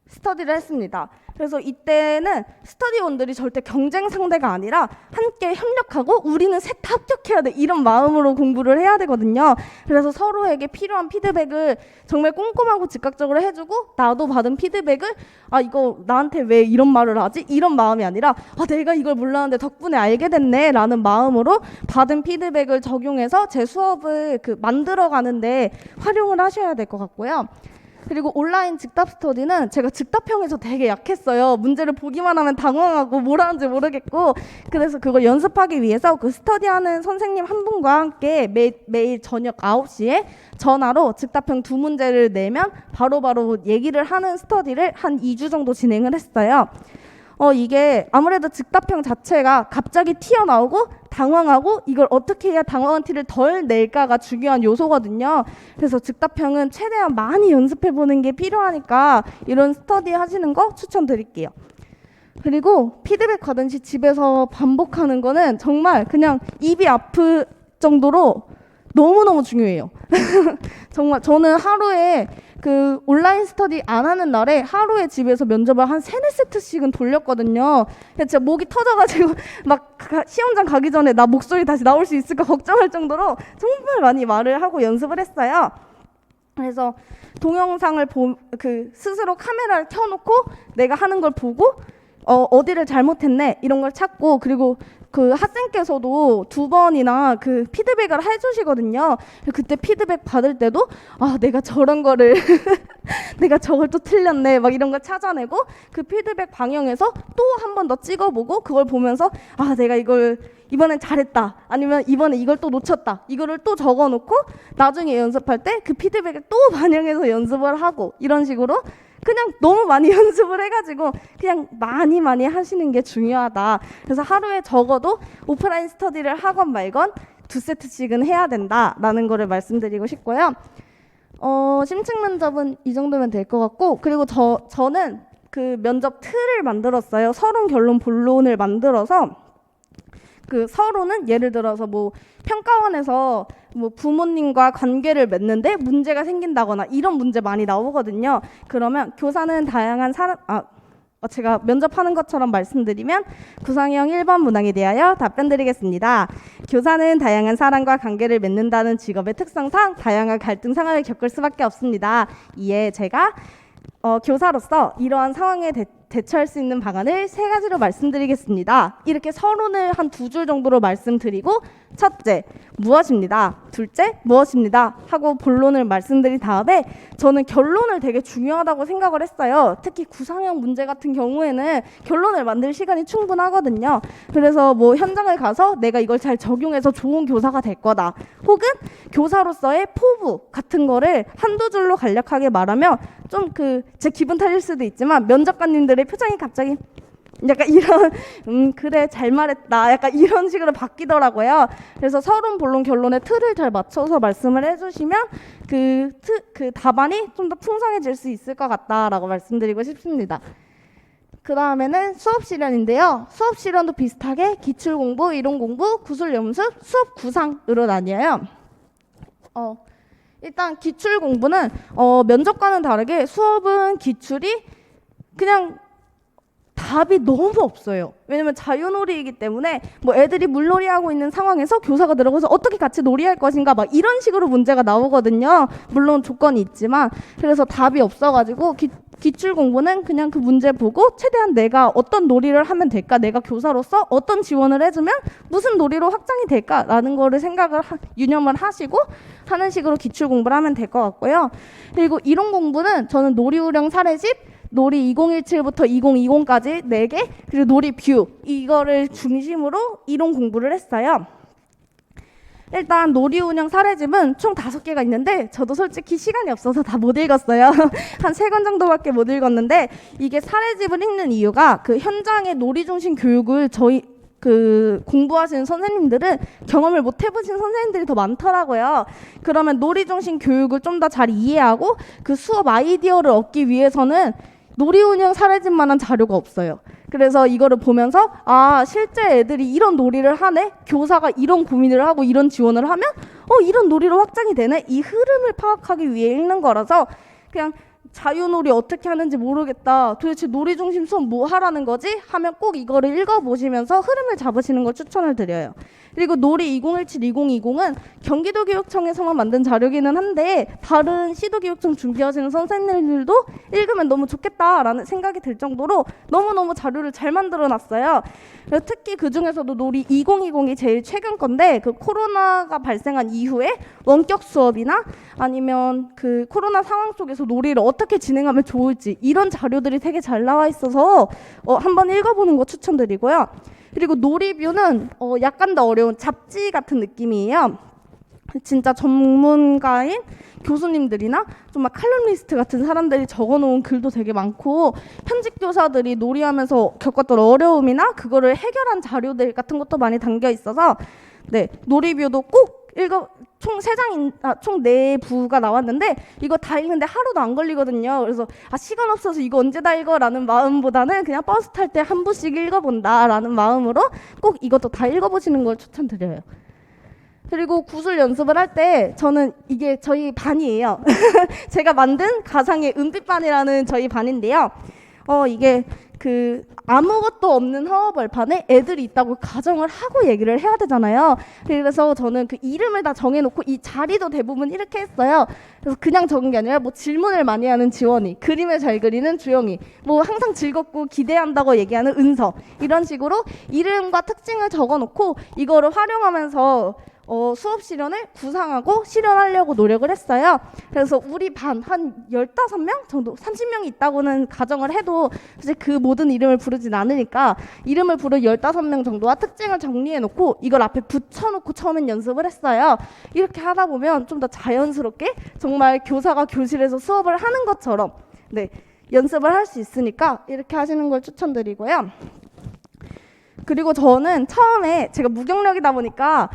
스터디를 했습니다. 그래서 이때는 스터디원들이 절대 경쟁 상대가 아니라 함께 협력하고 우리는 셋 다 합격해야 돼 이런 마음으로 공부를 해야 되거든요. 그래서 서로에게 필요한 피드백을 정말 꼼꼼하고 즉각적으로 해주고 나도 받은 피드백을 이거 나한테 왜 이런 말을 하지? 이런 마음이 아니라 내가 이걸 몰랐는데 덕분에 알게 됐네 라는 마음으로 받은 피드백을 적용해서 제 수업을 만들어가는데 활용을 하셔야 될 것 같고요. 그리고 온라인 즉답 스터디는 제가 즉답형에서 되게 약했어요. 문제를 보기만 하면 당황하고 뭘 하는지 모르겠고 그래서 그걸 연습하기 위해서 스터디하는 선생님 한 분과 함께 매일 저녁 9시에 전화로 즉답형 2문제를 내면 바로바로 얘기를 하는 스터디를 한 2주 정도 진행을 했어요. 이게 아무래도 즉답형 자체가 갑자기 튀어나오고 당황하고 이걸 어떻게 해야 당황한 티를 덜 낼까가 중요한 요소거든요. 그래서 즉답형은 최대한 많이 연습해보는 게 필요하니까 이런 스터디 하시는 거 추천드릴게요. 그리고 피드백 받은 시 집에서 반복하는 거는 정말 그냥 입이 아플 정도로 너무너무 중요해요. 정말 저는 하루에 온라인 스터디 안 하는 날에 하루에 집에서 면접을 한 3-4세트씩은 돌렸거든요. 진짜 목이 터져가지고 막 시험장 가기 전에 나 목소리 다시 나올 수 있을까 걱정할 정도로 정말 많이 말을 하고 연습을 했어요. 그래서 동영상을 스스로 카메라를 켜놓고 내가 하는 걸 보고 어디를 잘못했네 이런 걸 찾고 그리고 학생께서도 2번이나 피드백을 해주시거든요. 그때 피드백 받을 때도 내가 저런 거를 내가 저걸 또 틀렸네 막 이런 걸 찾아내고 그 피드백 방향에서 또 한 번 더 찍어보고 그걸 보면서 내가 이걸 이번엔 잘했다 아니면 이번에 이걸 또 놓쳤다 이거를 또 적어놓고 나중에 연습할 때 그 피드백을 또 반영해서 연습을 하고 이런 식으로 그냥 너무 많이 연습을 해가지고 그냥 많이 하시는 게 중요하다. 그래서 하루에 적어도 오프라인 스터디를 하건 말건 2세트씩은 해야 된다라는 거를 말씀드리고 싶고요. 심층 면접은 이 정도면 될 것 같고 그리고 저는 면접 틀을 만들었어요. 서론, 결론, 본론을 만들어서 그 서로는 예를 들어서 뭐 평가원에서 뭐 부모님과 관계를 맺는데 문제가 생긴다거나 이런 문제 많이 나오거든요. 그러면 교사는 다양한 사람 제가 면접하는 것처럼 말씀드리면 구상형 1번 문항에 대하여 답변 드리겠습니다. 교사는 다양한 사람과 관계를 맺는다는 직업의 특성상 다양한 갈등 상황을 겪을 수밖에 없습니다. 이에 제가 교사로서 이러한 상황에 대처할 수 있는 방안을 3가지로 말씀드리겠습니다. 이렇게 서론을 한 2줄 정도로 말씀드리고 첫째, 무엇입니다. 둘째, 무엇입니다. 하고 본론을 말씀드린 다음에 저는 결론을 되게 중요하다고 생각을 했어요. 특히 구상형 문제 같은 경우에는 결론을 만들 시간이 충분하거든요. 그래서 뭐 현장을 가서 내가 이걸 잘 적용해서 좋은 교사가 될 거다. 혹은 교사로서의 포부 같은 거를 한두 줄로 간략하게 말하면 좀 제 기분 탓일 수도 있지만 면접관님들의 표정이 갑자기 약간 이런 그래 잘 말했다 약간 이런 식으로 바뀌더라고요. 그래서 서론, 본론, 결론의 틀을 잘 맞춰서 말씀을 해주시면 그 답안이 좀 더 풍성해질 수 있을 것 같다라고 말씀드리고 싶습니다. 그 다음에는 수업 실현인데요. 수업 실현도 비슷하게 기출 공부, 이론 공부, 구술 연습, 수업 구상으로 나뉘어요. 일단 기출 공부는 면접과는 다르게 수업은 기출이 그냥 답이 너무 없어요. 왜냐면 자유놀이이기 때문에 뭐 애들이 물놀이하고 있는 상황에서 교사가 들어가서 어떻게 같이 놀이할 것인가 막 이런 식으로 문제가 나오거든요. 물론 조건이 있지만. 그래서 답이 없어가지고 기출 공부는 그냥 그 문제 보고 최대한 내가 어떤 놀이를 하면 될까, 내가 교사로서 어떤 지원을 해주면 무슨 놀이로 확장이 될까라는 거를 유념을 하시고 하는 식으로 기출 공부를 하면 될 것 같고요. 그리고 이론 공부는 저는 놀이우령 사례집, 놀이 2017부터 2020까지 4개, 그리고 놀이 뷰 이거를 중심으로 이론 공부를 했어요. 일단 놀이 운영 사례집은 총 5개가 있는데 저도 솔직히 시간이 없어서 다 못 읽었어요. 한 3권 정도밖에 못 읽었는데 이게 사례집을 읽는 이유가 그 현장의 놀이 중심 교육을 저희 공부하시는 선생님들은 경험을 못 해보신 선생님들이 더 많더라고요. 그러면 놀이 중심 교육을 좀 더 잘 이해하고 그 수업 아이디어를 얻기 위해서는 놀이 운영 사례집만한 자료가 없어요. 그래서 이거를 보면서 실제 애들이 이런 놀이를 하네? 교사가 이런 고민을 하고 이런 지원을 하면 이런 놀이로 확장이 되네? 이 흐름을 파악하기 위해 읽는 거라서 그냥 자유놀이 어떻게 하는지 모르겠다. 도대체 놀이 중심 수업 뭐 하라는 거지? 하면 꼭 이거를 읽어보시면서 흐름을 잡으시는 걸 추천을 드려요. 그리고 놀이 2017, 2020은 경기도교육청에서만 만든 자료기는 한데 다른 시도교육청 준비하시는 선생님들도 읽으면 너무 좋겠다라는 생각이 들 정도로 너무너무 자료를 잘 만들어놨어요. 특히 그중에서도 놀이 2020이 제일 최근 건데 그 코로나가 발생한 이후에 원격 수업이나 아니면 그 코로나 상황 속에서 놀이를 어떻게 진행하면 좋을지 이런 자료들이 되게 잘 나와 있어서 한번 읽어보는 거 추천드리고요. 그리고 놀이뷰는 약간 더 어려운 잡지 같은 느낌이에요. 진짜 전문가인 교수님들이나 좀 막 칼럼니스트 같은 사람들이 적어놓은 글도 되게 많고 현직 교사들이 놀이하면서 겪었던 어려움이나 그거를 해결한 자료들 같은 것도 많이 담겨 있어서 놀이뷰도 꼭 총 4부가 나왔는데 이거 다 읽는데 하루도 안 걸리거든요. 그래서 시간 없어서 이거 언제 다 읽어라는 마음보다는 그냥 버스 탈 때 한 부씩 읽어본다라는 마음으로 꼭 이것도 다 읽어보시는 걸 추천드려요. 그리고 구술 연습을 할 때 저는 이게 저희 반이에요. 제가 만든 가상의 은빛반이라는 저희 반인데요. 이게 아무것도 없는 허허벌판에 애들이 있다고 가정을 하고 얘기를 해야 되잖아요. 그래서 저는 그 이름을 다 정해놓고 이 자리도 대부분 이렇게 했어요. 그래서 그냥 적은 게 아니라 뭐 질문을 많이 하는 지원이, 그림을 잘 그리는 주영이, 뭐 항상 즐겁고 기대한다고 얘기하는 은서, 이런 식으로 이름과 특징을 적어놓고 이거를 활용하면서 수업 실현을 구상하고 실현하려고 노력을 했어요. 그래서 우리 반 한 15명 정도, 30명이 있다고는 가정을 해도 사실 그 모든 이름을 부르진 않으니까 이름을 부른 15명 정도와 특징을 정리해놓고 이걸 앞에 붙여놓고 처음엔 연습을 했어요. 이렇게 하다 보면 좀 더 자연스럽게 정말 교사가 교실에서 수업을 하는 것처럼 연습을 할 수 있으니까 이렇게 하시는 걸 추천드리고요. 그리고 저는 처음에 제가 무경력이다 보니까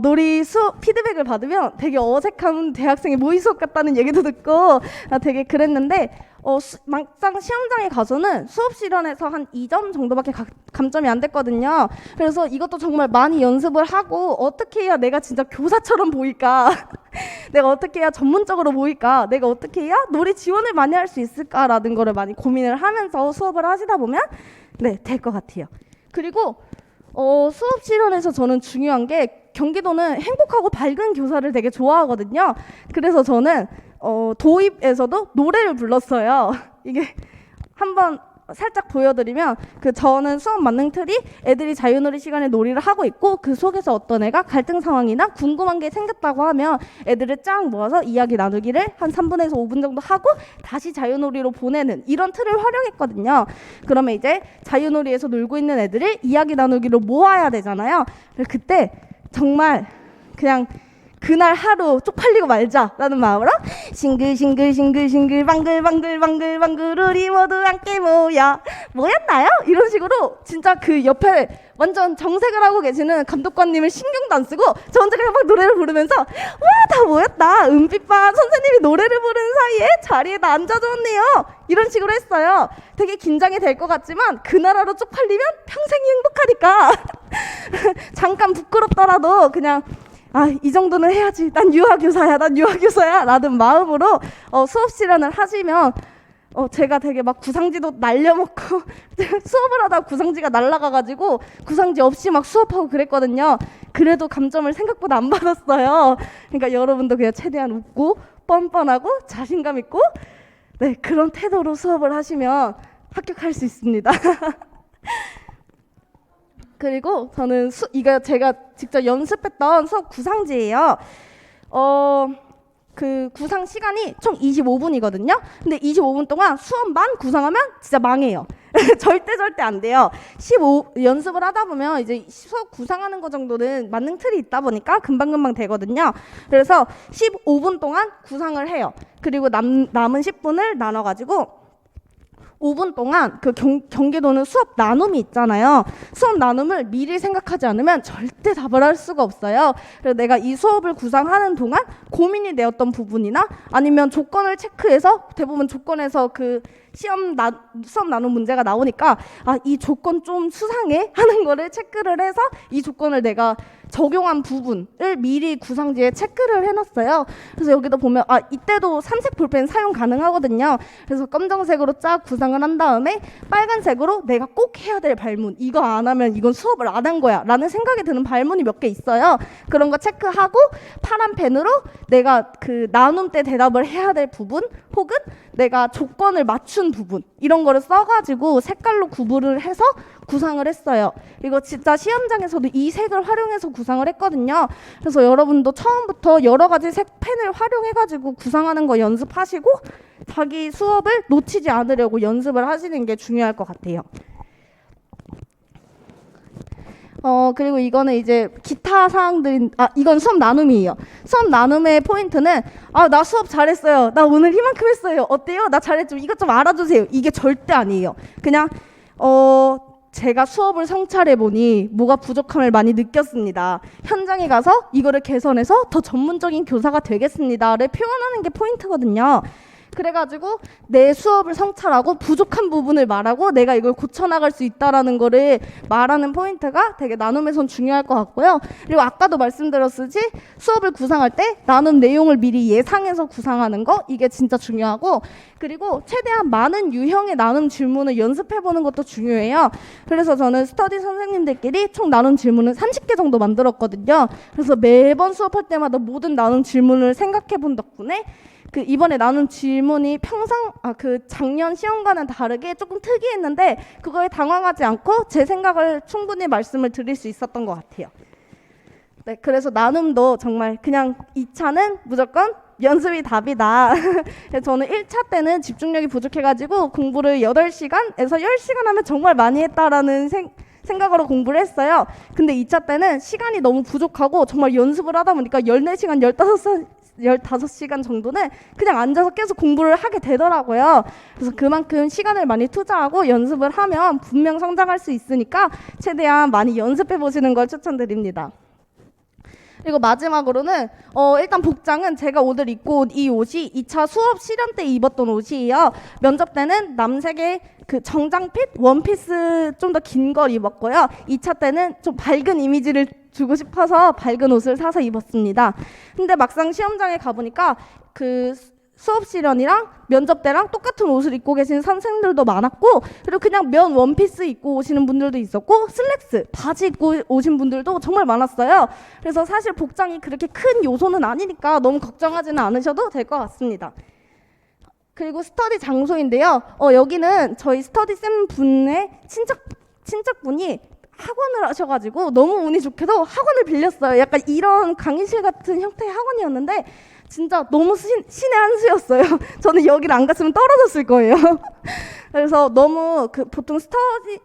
놀이 수업 피드백을 받으면 되게 어색한 대학생의 모의 수업 같다는 얘기도 듣고 되게 그랬는데 막상 시험장에 가서는 수업 실현에서 한 2점 정도밖에 감점이 안 됐거든요. 그래서 이것도 정말 많이 연습을 하고 어떻게 해야 내가 진짜 교사처럼 보일까 내가 어떻게 해야 전문적으로 보일까 내가 어떻게 해야 놀이 지원을 많이 할 수 있을까라는 거를 많이 고민을 하면서 수업을 하시다 보면 네, 될 것 같아요. 그리고 수업 실현에서 저는 중요한 게 경기도는 행복하고 밝은 교사를 되게 좋아하거든요. 그래서 저는 도입에서도 노래를 불렀어요. 이게 한번 살짝 보여드리면 저는 수업 만능 틀이 애들이 자유놀이 시간에 놀이를 하고 있고 그 속에서 어떤 애가 갈등 상황이나 궁금한 게 생겼다고 하면 애들을 쫙 모아서 이야기 나누기를 한 3분에서 5분 정도 하고 다시 자유놀이로 보내는 이런 틀을 활용했거든요. 그러면 이제 자유놀이에서 놀고 있는 애들을 이야기 나누기로 모아야 되잖아요. 그때 정말 그냥 그날 하루 쪽팔리고 말자라는 마음으로 싱글싱글싱글싱글 방글방글방글방글 우리 모두 함께 모였나요? 이런 식으로 진짜 그 옆에 완전 정색을 하고 계시는 감독관님을 신경도 안 쓰고 저 혼자 그냥 막 노래를 부르면서 와, 다 모였다. 은빛반 선생님이 노래를 부르는 사이에 자리에 다 앉아줬네요. 이런 식으로 했어요. 되게 긴장이 될 것 같지만 그날 하루 쪽팔리면 평생이 행복하니까 잠깐 부끄럽더라도 그냥 이 정도는 해야지. 난 유아교사야 라는 마음으로 수업 실현을 하시면 제가 되게 막 구상지도 날려먹고 수업을 하다가 구상지가 날아가가지고 구상지 없이 막 수업하고 그랬거든요. 그래도 감점을 생각보다 안 받았어요. 그러니까 여러분도 그냥 최대한 웃고 뻔뻔하고 자신감 있고 네, 그런 태도로 수업을 하시면 합격할 수 있습니다. 그리고 저는 이거 제가 직접 연습했던 수업 구상지예요. 그 구상 시간이 총 25분이거든요. 근데 25분 동안 수업만 구상하면 진짜 망해요. 절대 안 돼요. 연습을 하다 보면 이제 수업 구상하는 거 정도는 만능 틀이 있다 보니까 금방금방 되거든요. 그래서 15분 동안 구상을 해요. 그리고 남은 10분을 나눠가지고 5분 동안 그 경기도는 수업 나눔이 있잖아요. 수업 나눔을 미리 생각하지 않으면 절대 답을 할 수가 없어요. 그래서 내가 이 수업을 구상하는 동안 고민이 되었던 부분이나 아니면 조건을 체크해서 대부분 조건에서 그 수업 나눔 문제가 나오니까 이 조건 좀 수상해 하는 거를 체크를 해서 이 조건을 내가 적용한 부분을 미리 구상지에 체크를 해놨어요. 그래서 여기도 보면 이때도 삼색 볼펜 사용 가능하거든요. 그래서 검정색으로 쫙 구상을 한 다음에 빨간색으로 내가 꼭 해야 될 발문, 이거 안 하면 이건 수업을 안 한 거야 라는 생각이 드는 발문이 몇 개 있어요. 그런 거 체크하고 파란 펜으로 내가 그 나눔 때 대답을 해야 될 부분 혹은 내가 조건을 맞춘 부분 이런 거를 써가지고 색깔로 구분을 해서 구상을 했어요. 이거 진짜 시험장에서도 이 색을 활용해서 구상을 했거든요. 그래서 여러분도 처음부터 여러 가지 색 펜을 활용해가지고 구상하는 거 연습하시고 자기 수업을 놓치지 않으려고 연습을 하시는 게 중요할 것 같아요. 그리고 이거는 이제 기타 사항들, 이건 수업 나눔이에요. 수업 나눔의 포인트는 나 수업 잘했어요. 나 오늘 이만큼 했어요. 어때요? 나 잘했죠. 이것 좀 알아주세요. 이게 절대 아니에요. 그냥 제가 수업을 성찰해보니 뭐가 부족함을 많이 느꼈습니다. 현장에 가서 이거를 개선해서 더 전문적인 교사가 되겠습니다를 표현하는 게 포인트거든요. 그래가지고 내 수업을 성찰하고 부족한 부분을 말하고 내가 이걸 고쳐나갈 수 있다라는 거를 말하는 포인트가 되게 나눔에선 중요할 것 같고요. 그리고 아까도 말씀드렸듯이 수업을 구상할 때 나눔 내용을 미리 예상해서 구상하는 거, 이게 진짜 중요하고, 그리고 최대한 많은 유형의 나눔 질문을 연습해보는 것도 중요해요. 그래서 저는 스터디 선생님들끼리 총 나눔 질문을 30개 정도 만들었거든요. 그래서 매번 수업할 때마다 모든 나눔 질문을 생각해본 덕분에 이번에 나눈 질문이 작년 시험과는 다르게 조금 특이했는데 그거에 당황하지 않고 제 생각을 충분히 말씀을 드릴 수 있었던 것 같아요. 네, 그래서 나눔도 정말 그냥 2차는 무조건 연습이 답이다. 저는 1차 때는 집중력이 부족해가지고 공부를 8시간에서 10시간 하면 정말 많이 했다라는 생각으로 공부를 했어요. 근데 2차 때는 시간이 너무 부족하고 정말 연습을 하다 보니까 14시간, 15시간 정도는 그냥 앉아서 계속 공부를 하게 되더라고요. 그래서 그만큼 시간을 많이 투자하고 연습을 하면 분명 성장할 수 있으니까 최대한 많이 연습해 보시는 걸 추천드립니다. 그리고 마지막으로는 일단 복장은 제가 오늘 입고 온 이 옷이 2차 수업 실연 때 입었던 옷이에요. 면접 때는 남색의 그 정장핏 원피스 좀 더 긴 걸 입었고요. 2차 때는 좀 밝은 이미지를 주고 싶어서 밝은 옷을 사서 입었습니다. 근데 막상 시험장에 가보니까 그 수업 실연이랑 면접 때랑 똑같은 옷을 입고 계신 선생님들도 많았고, 그리고 그냥 면 원피스 입고 오시는 분들도 있었고, 슬랙스 바지 입고 오신 분들도 정말 많았어요. 그래서 사실 복장이 그렇게 큰 요소는 아니니까 너무 걱정하지는 않으셔도 될 것 같습니다. 그리고 스터디 장소인데요. 여기는 저희 스터디 쌤 분의 친척분이 학원을 하셔가지고 너무 운이 좋게도 학원을 빌렸어요. 약간 이런 강의실 같은 형태의 학원이었는데 진짜 너무 신의 한 수였어요. 저는 여기를 안 갔으면 떨어졌을 거예요. 그래서 너무 보통 스터디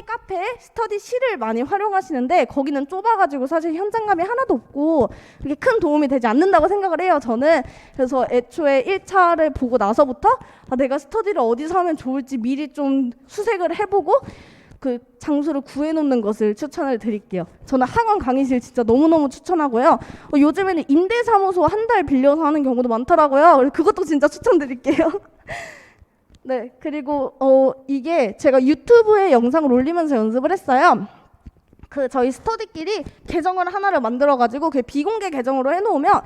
카페, 스터디실을 많이 활용하시는데 거기는 좁아가지고 사실 현장감이 하나도 없고 그렇게 큰 도움이 되지 않는다고 생각을 해요, 저는. 그래서 애초에 1차를 보고 나서부터 내가 스터디를 어디서 하면 좋을지 미리 좀 수색을 해보고 그 장소를 구해놓는 것을 추천을 드릴게요. 저는 학원 강의실 진짜 너무너무 추천하고요. 요즘에는 임대사무소 한 달 빌려서 하는 경우도 많더라고요. 그것도 진짜 추천드릴게요. 네, 그리고 이게 제가 유튜브에 영상을 올리면서 연습을 했어요. 저희 스터디끼리 계정을 하나를 만들어가지고 그 비공개 계정으로 해놓으면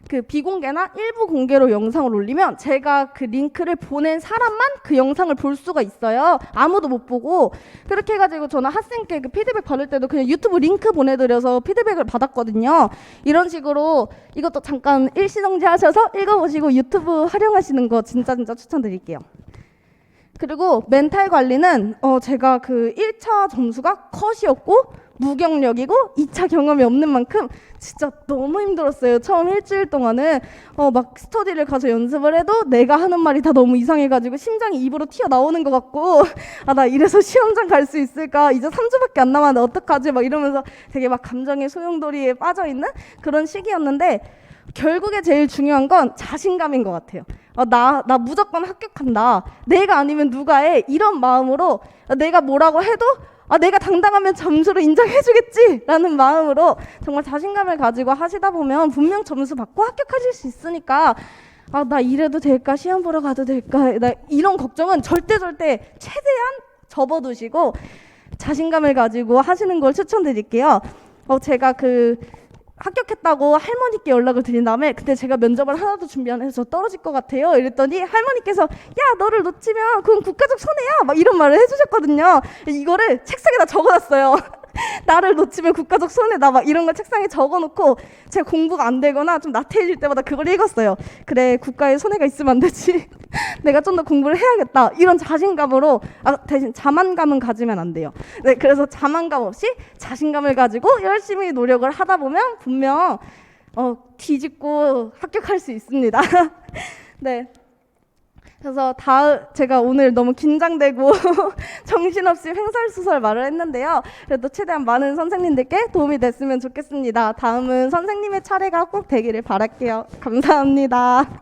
그 비공개나 일부 공개로 영상을 올리면 제가 그 링크를 보낸 사람만 그 영상을 볼 수가 있어요. 아무도 못 보고. 그렇게 해가지고 저는 학생께 그 피드백 받을 때도 그냥 유튜브 링크 보내드려서 피드백을 받았거든요. 이런 식으로 이것도 잠깐 일시정지 하셔서 읽어보시고 유튜브 활용하시는 거 진짜 추천드릴게요. 그리고 멘탈 관리는 제가 그 1차 점수가 컷이었고 무경력이고 2차 경험이 없는 만큼 진짜 너무 힘들었어요. 처음 일주일 동안은 막 스터디를 가서 연습을 해도 내가 하는 말이 다 너무 이상해가지고 심장이 입으로 튀어나오는 것 같고 나 이래서 시험장 갈 수 있을까? 이제 3주밖에 안 남았는데 어떡하지? 막 이러면서 되게 막 감정의 소용돌이에 빠져있는 그런 시기였는데 결국에 제일 중요한 건 자신감인 것 같아요. 나 무조건 합격한다. 내가 아니면 누가 해. 이런 마음으로 내가 뭐라고 해도 내가 당당하면 점수를 인정해주겠지 라는 마음으로 정말 자신감을 가지고 하시다 보면 분명 점수 받고 합격하실 수 있으니까 나 이래도 될까? 시험 보러 가도 될까? 나 이런 걱정은 절대 최대한 접어두시고 자신감을 가지고 하시는 걸 추천드릴게요. 제가 합격했다고 할머니께 연락을 드린 다음에 근데 제가 면접을 하나도 준비 안 해서 떨어질 것 같아요 이랬더니 할머니께서 야 너를 놓치면 그건 국가적 손해야 막 이런 말을 해주셨거든요. 이거를 책상에다 적어놨어요. 나를 놓치면 국가적 손해다 막 이런 걸 책상에 적어놓고 제가 공부가 안 되거나 좀 나태해질 때마다 그걸 읽었어요. 그래 국가에 손해가 있으면 안 되지. 내가 좀 더 공부를 해야겠다 이런 자신감으로 대신 자만감은 가지면 안 돼요. 네, 그래서 자만감 없이 자신감을 가지고 열심히 노력을 하다 보면 분명 뒤집고 합격할 수 있습니다. 네. 그래서 제가 오늘 너무 긴장되고 정신없이 횡설수설 말을 했는데요. 그래도 최대한 많은 선생님들께 도움이 됐으면 좋겠습니다. 다음은 선생님의 차례가 꼭 되기를 바랄게요. 감사합니다.